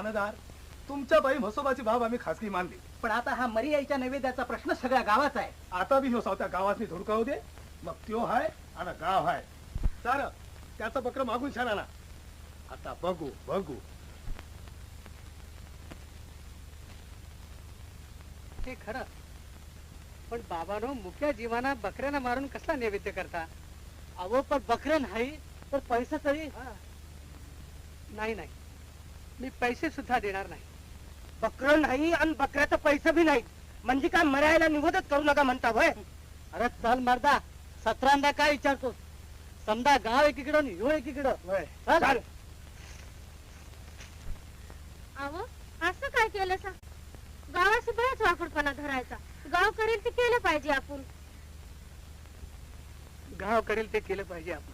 थानेदार, तुमच्या बाई म्हसोबाची बाब आम्ही खासगी मानली, पण आता हा मरी यायच्या नैवेद्याचा प्रश्न सगळ्या गावाचा आहे. आता बी ह्यो सावत्या गावातनी धुडकावू दे, मग त्यो हाय आणि गाव हाय. सार त्याचं बकर मागून छान आणा. आता बघू बघू. ते खरं, पण बाबानो मुक्या जीवाना बकऱ्याला मारून कसला नैवेद्य करता? अहो पण बकऱ्या नाही तर पैसा तरी. नाही नाही, मी पैसे सुद्धा देणार नाही. बकरं नाही आणि बकऱ्याचा पैसा बी नाही म्हणजे काय मरायला निवडच करू नका म्हणता होय? अरे चल मर्दा, 17दा काय विचारतो? समजा गाव एकीकडं आणि ह्यो एकीकडं. चाल. अहो असं काय केलं सा? गावाशी बराच वाकडपणा धरायचा. गाव करेल ते केलं पाहिजे आपण. गाव करेल ते केलं पाहिजे आपण.